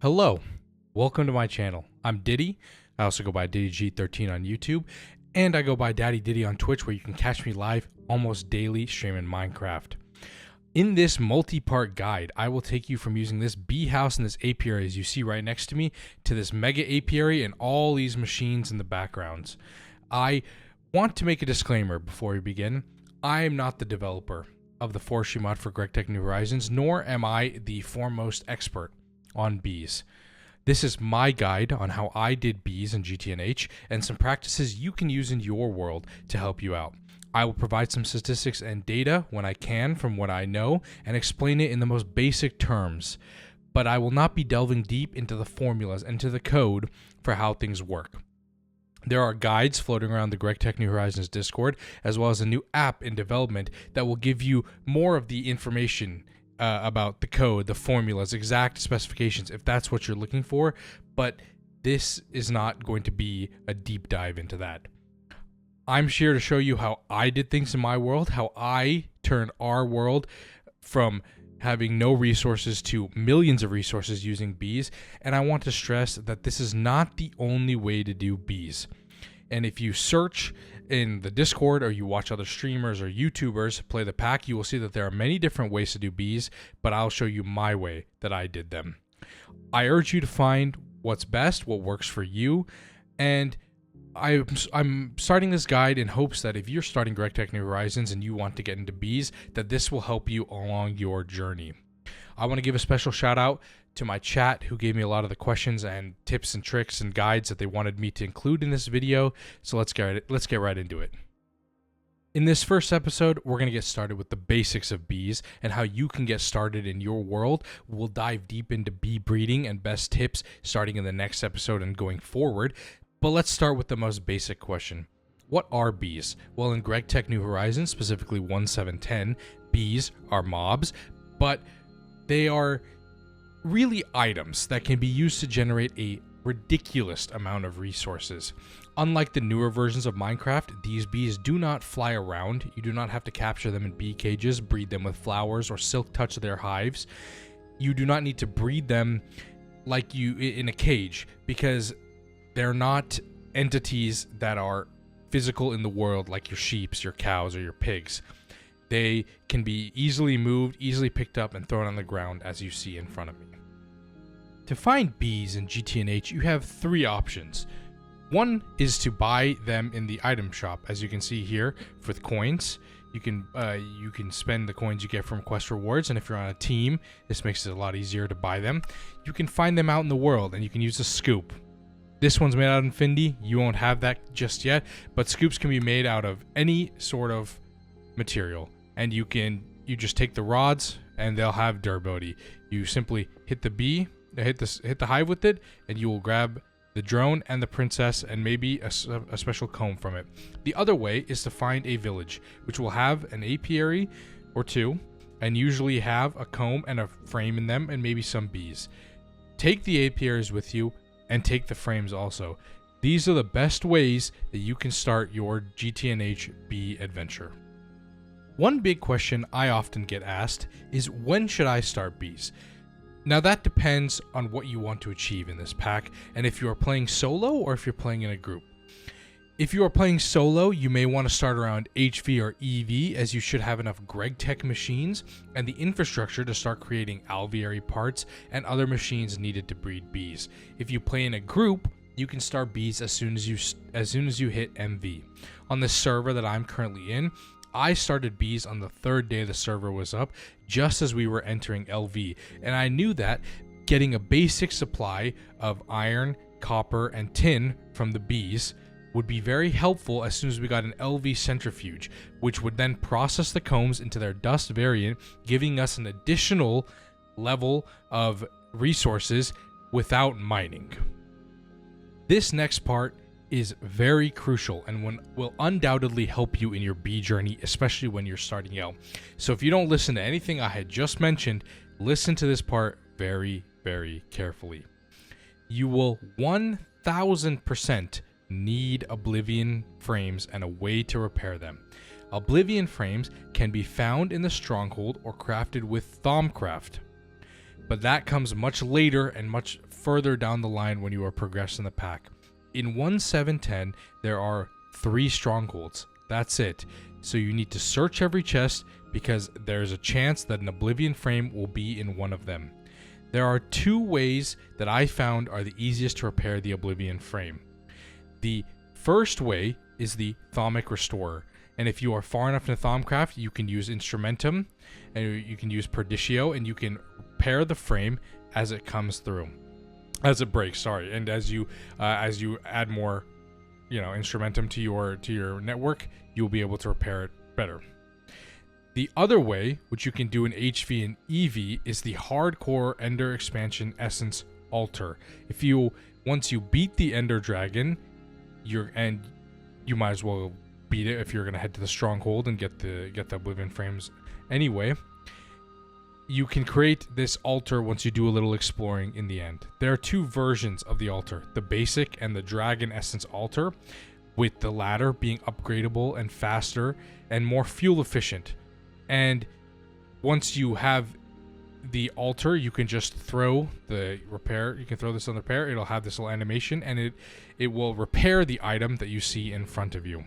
Hello, welcome to my channel. I'm Diddy. I also go by DiddyG13 on YouTube, and I go by Daddy Diddy on Twitch, where you can catch me live almost daily streaming Minecraft. In this multi-part guide, I will take you from using this bee house and this apiary as you see right next to me to this mega apiary and all these machines in the backgrounds. I want to make a disclaimer before we begin. I am not the developer of the forestry mod for GregTech New Horizons, nor am I the foremost expert on bees. This is my guide on how I did bees in GTNH and some practices you can use in your world to help you out. I will provide some statistics and data when I can from what I know and explain it in the most basic terms, but I will not be delving deep into the formulas and to the code for how things work. There are guides floating around the GregTech New Horizons Discord, as well as a new app in development that will give you more of the information about the code, the formulas, exact specifications, if that's what you're looking for, but this is not going to be a deep dive into that. I'm here to show you how I did things in my world, how I turned our world from having no resources to millions of resources using bees, and I want to stress that this is not the only way to do bees. And if you search in the Discord or you watch other streamers or YouTubers play the pack, you will see that there are many different ways to do bees, but I'll show you my way that I did them. I urge you to find what's best, what works for you, and I'm starting this guide in hopes that if you're starting GregTech New Horizons and you want to get into bees, that this will help you along your journey. I want to give a special shout out to my chat who gave me a lot of the questions and tips and tricks and guides that they wanted me to include in this video. So let's get right into it. In this first episode, we're going to get started with the basics of bees and how you can get started in your world. We'll dive deep into bee breeding and best tips starting in the next episode and going forward. But let's start with the most basic question. What are bees? Well, in GregTech New Horizons, specifically 1.7.10, bees are mobs, but they are really items that can be used to generate a ridiculous amount of resources. Unlike the newer versions of Minecraft, these bees do not fly around. You do not have to capture them in bee cages, breed them with flowers, or silk touch their hives. You do not need to breed them like you in a cage, because they're not entities that are physical in the world like your sheep, your cows, or your pigs. They can be easily moved, easily picked up, and thrown on the ground as you see in front of me. To find bees in GTNH, you have three options. One is to buy them in the item shop, as you can see here, with coins. You can spend the coins you get from quest rewards, and if you're on a team, this makes it a lot easier to buy them. You can find them out in the world, and you can use a scoop. This one's made out of Infinity. You won't have that just yet, but scoops can be made out of any sort of material, and you just take the rods and they'll have durability. You simply hit the bee, hit the hive with it, and you will grab the drone and the princess and maybe a special comb from it. The other way is to find a village, which will have an apiary or two, and usually have a comb and a frame in them and maybe some bees. Take the apiaries with you and take the frames also. These are the best ways that you can start your GTNH bee adventure. One big question I often get asked is, when should I start bees? Now that depends on what you want to achieve in this pack, and if you are playing solo or if you're playing in a group. If you are playing solo, you may want to start around HV or EV, as you should have enough GregTech machines and the infrastructure to start creating alveary parts and other machines needed to breed bees. If you play in a group, you can start bees as soon as you hit MV. On this server that I'm currently in, I started bees on the third day the server was up, just as we were entering LV, and I knew that getting a basic supply of iron, copper, and tin from the bees would be very helpful as soon as we got an LV centrifuge, which would then process the combs into their dust variant, giving us an additional level of resources without mining. This next part is very crucial and will undoubtedly help you in your bee journey, especially when you're starting out. So if you don't listen to anything I had just mentioned, listen to this part very, very carefully. You will 1000% need Oblivion Frames and a way to repair them. Oblivion Frames can be found in the Stronghold or crafted with Thaumcraft. but that comes much later and much further down the line when you are progressed in the pack. In 1.7.10, there are 3 strongholds. That's it. So you need to search every chest because there's a chance that an Oblivion Frame will be in one of them. There are 2 ways that I found are the easiest to repair the Oblivion Frame. The first way is the Thaumic Restorer. And if you are far enough in Thaumcraft, you can use Instrumentum, and you can use Perditio, and you can repair the frame as it comes through. As it breaks, sorry. And as you add more, Instrumentum to your network, you'll be able to repair it better. The other way, which you can do in HV and EV, is the Hardcore Ender Expansion Essence Altar. Once you beat the Ender Dragon, you might as well beat it if you're going to head to the Stronghold and get the Oblivion Frames anyway. You can create this altar once you do a little exploring in the end. There are 2 versions of the altar, the basic and the Dragon Essence Altar, with the latter being upgradable and faster and more fuel efficient. And once you have the altar, you can just throw the repair. You can throw this on the repair. It'll have this little animation, and it will repair the item that you see in front of you.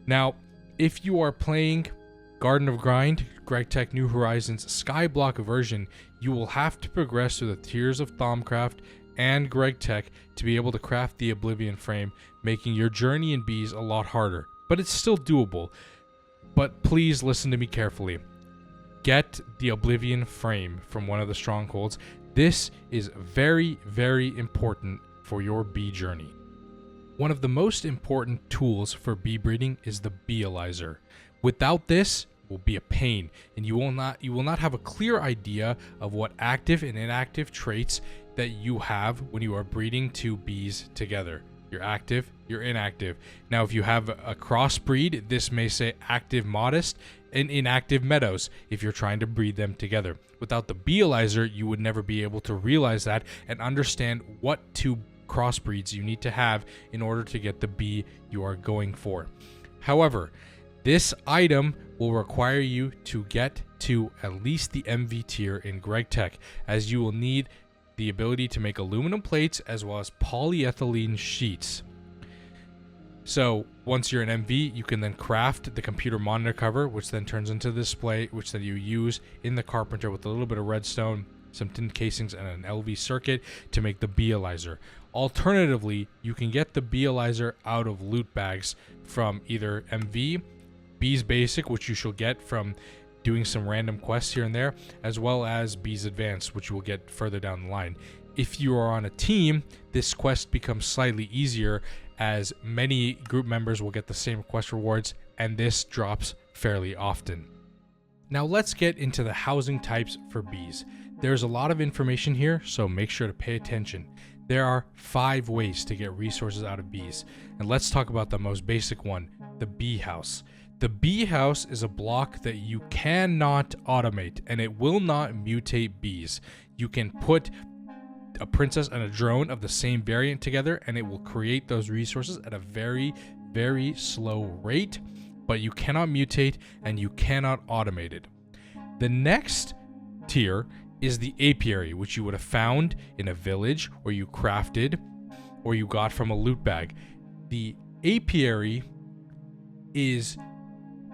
Now, if you are playing Garden of Grind, GregTech New Horizons Skyblock version, you will have to progress through the tiers of Thaumcraft and GregTech to be able to craft the Oblivion Frame, making your journey in bees a lot harder. But it's still doable. But please listen to me carefully. Get the Oblivion Frame from one of the strongholds. This is very, very important for your bee journey. One of the most important tools for bee breeding is the Beealyzer. Without this, it will be a pain, and you will not have a clear idea of what active and inactive traits that you have when you are breeding 2 bees together. You're active, you're inactive. Now, if you have a crossbreed, this may say active modest and inactive meadows if you're trying to breed them together. Without the Beealyzer, you would never be able to realize that and understand what 2 crossbreeds you need to have in order to get the bee you are going for. However, this item will require you to get to at least the MV tier in GregTech, as you will need the ability to make aluminum plates as well as polyethylene sheets. So once you're an MV, you can then craft the computer monitor cover, which then turns into the display, which then you use in the carpenter with a little bit of redstone, some tin casings, and an LV circuit to make the Beealyzer. Alternatively, you can get the Beealyzer out of loot bags from either MV, Bees Basic, which you shall get from doing some random quests here and there, as well as Bees Advanced, which you will get further down the line. If you are on a team, this quest becomes slightly easier, as many group members will get the same quest rewards, and this drops fairly often. Now let's get into the housing types for bees. There's a lot of information here, so make sure to pay attention. There are 5 ways to get resources out of bees, and let's talk about the most basic one, the bee house. The bee house is a block that you cannot automate, and it will not mutate bees. You can put a princess and a drone of the same variant together, and it will create those resources at a very, very slow rate, but you cannot mutate and you cannot automate it. The next tier is the apiary, which you would have found in a village, or you crafted, or you got from a loot bag. The apiary is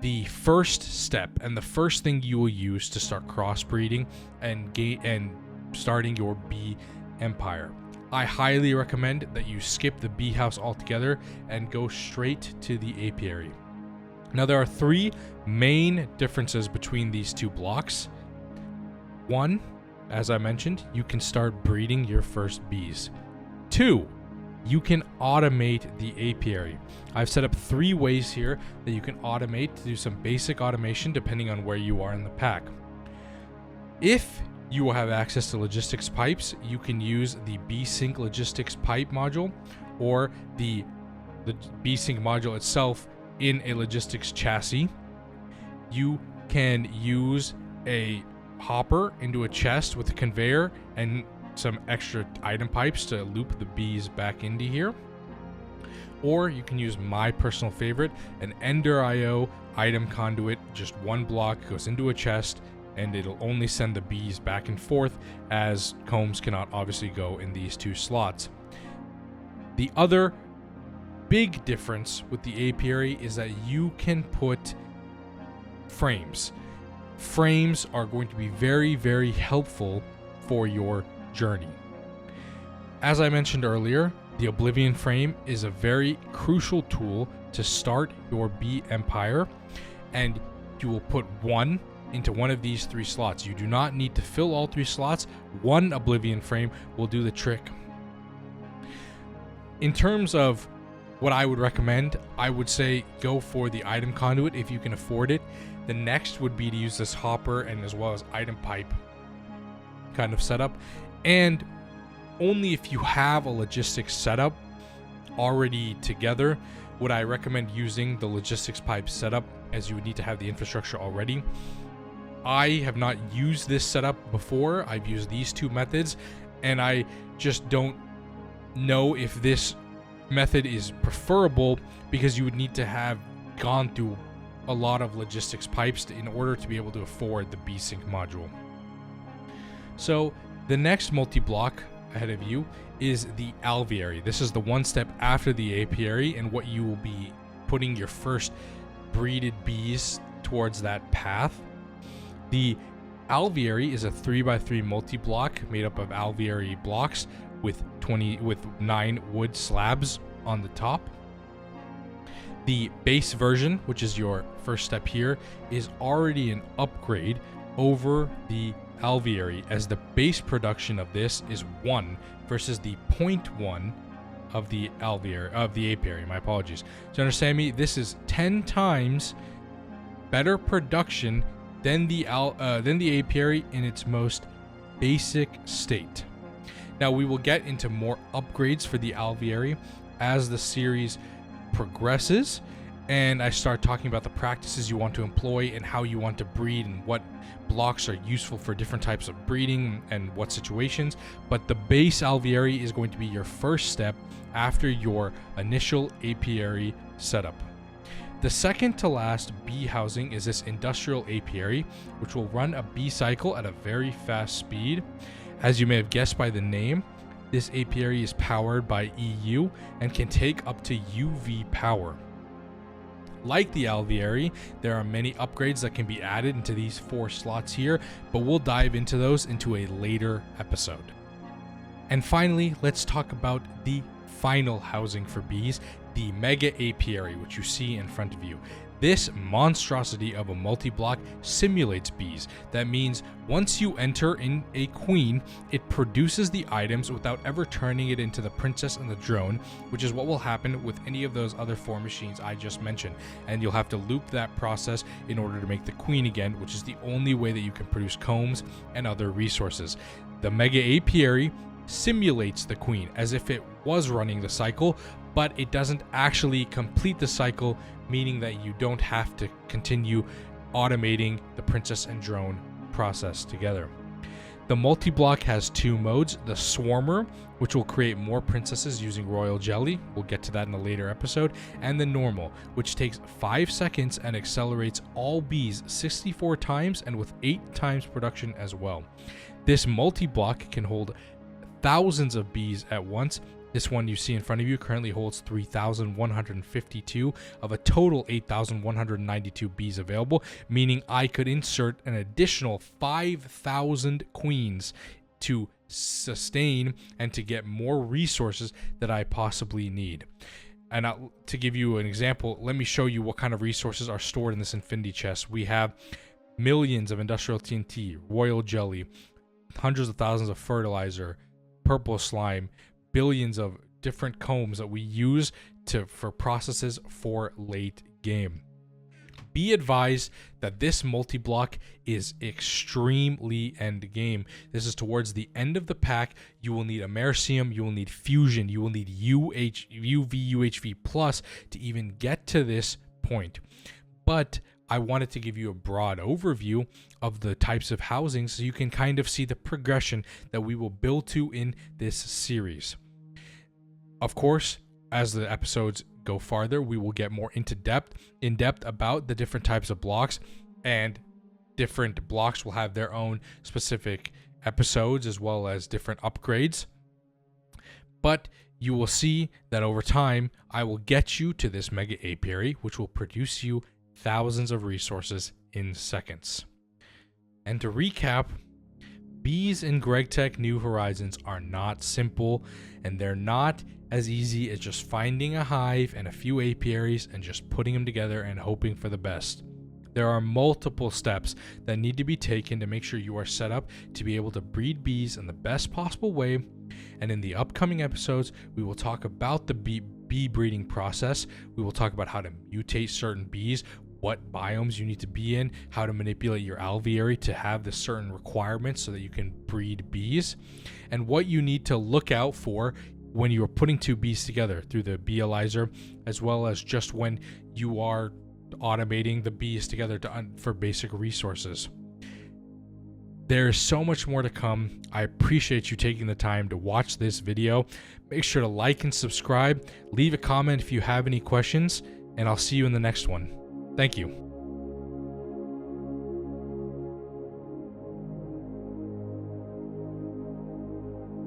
the first step and the first thing you will use to start crossbreeding and starting your bee empire. I highly recommend that you skip the bee house altogether and go straight to the apiary. Now, there are 3 main differences between these 2 blocks. 1, as I mentioned, you can start breeding your first bees. 2, you can automate the apiary. I've set up 3 ways here that you can automate to do some basic automation depending on where you are in the pack. If you will have access to logistics pipes, you can use the BeeSync logistics pipe module, or the BeeSync module itself in a logistics chassis. You can use a hopper into a chest with a conveyor and some extra item pipes to loop the bees back into here. Or you can use my personal favorite, an Ender IO item conduit. Just 1 block goes into a chest, and it'll only send the bees back and forth, as combs cannot obviously go in these two slots. The other big difference with the apiary is that you can put frames. Frames are going to be very, very helpful for your journey. As I mentioned earlier, the Oblivion frame is a very crucial tool to start your bee empire, and you will put one into one of these 3 slots. You do not need to fill all 3 slots. One Oblivion frame will do the trick. In terms of what I would recommend, I would say go for the item conduit if you can afford it. The next would be to use this hopper and as well as item pipe kind of setup. And only if you have a logistics setup already together would I recommend using the logistics pipe setup, as you would need to have the infrastructure already. I have not used this setup before. I've used these 2 methods, and I just don't know if this method is preferable, because you would need to have gone through a lot of logistics pipes in order to be able to afford the BeeSync module. So the next multi-block ahead of you is the alveary. This is the one step after the apiary, and what you will be putting your first breeded bees towards that path. The alveary is a 3x3 multi-block made up of alveary blocks with 9 wood slabs on the top. The base version, which is your first step here, is already an upgrade over the alveary, as the base production of this is 1 versus the 0.1 of the apiary. My apologies. So understand me, this is 10 times better production than the apiary in its most basic state. Now we will get into more upgrades for the alveary as the series progresses, and I start talking about the practices you want to employ and how you want to breed and what blocks are useful for different types of breeding and what situations. But the base alveary is going to be your first step after your initial apiary setup. The second to last bee housing is this industrial apiary, which will run a bee cycle at a very fast speed. As you may have guessed by the name, this apiary is powered by EU and can take up to UV power. Like the alveary, there are many upgrades that can be added into these 4 slots here, but we'll dive into those into a later episode. And finally, let's talk about the final housing for bees, the mega apiary, which you see in front of you. This monstrosity of a multi-block simulates bees. That means once you enter in a queen, it produces the items without ever turning it into the princess and the drone, which is what will happen with any of those other 4 machines I just mentioned. And you'll have to loop that process in order to make the queen again, which is the only way that you can produce combs and other resources. The mega apiary simulates the queen as if it was running the cycle, but it doesn't actually complete the cycle, meaning that you don't have to continue automating the princess and drone process together. The multi-block has 2 modes: the swarmer, which will create more princesses using royal jelly, we'll get to that in a later episode, and the normal, which takes 5 seconds and accelerates all bees 64 times and with 8 times production as well. This multi-block can hold thousands of bees at once. This one you see in front of you currently holds 3,152 of a total 8,192 bees available, meaning I could insert an additional 5,000 queens to sustain and to get more resources that I possibly need. And to give you an example, let me show you what kind of resources are stored in this infinity chest. We have millions of industrial TNT, royal jelly, hundreds of thousands of fertilizer, purple slime, billions of different combs that we use for processes for late game. Be advised that this multi-block is extremely end game. This is towards the end of the pack. You will need Americium, you will need Fusion, you will need UV/UHV Plus to even get to this point. But I wanted to give you a broad overview of the types of housing so you can kind of see the progression that we will build to in this series. Of course, as the episodes go farther, we will get more in depth about the different types of blocks and different blocks will have their own specific episodes as well as different upgrades. But you will see that over time, I will get you to this mega apiary, which will produce you thousands of resources in seconds. And to recap, bees in GregTech New Horizons are not simple, and they're not as easy as just finding a hive and a few apiaries and just putting them together and hoping for the best. There are multiple steps that need to be taken to make sure you are set up to be able to breed bees in the best possible way. And in the upcoming episodes, we will talk about the bee breeding process. We will talk about how to mutate certain bees, what biomes you need to be in, how to manipulate your alveary to have the certain requirements so that you can breed bees, and what you need to look out for when you are putting two bees together through the Beealyzer, as well as just when you are automating the bees together for basic resources. There is so much more to come. I appreciate you taking the time to watch this video. Make sure to like and subscribe. Leave a comment if you have any questions, and I'll see you in the next one. Thank you.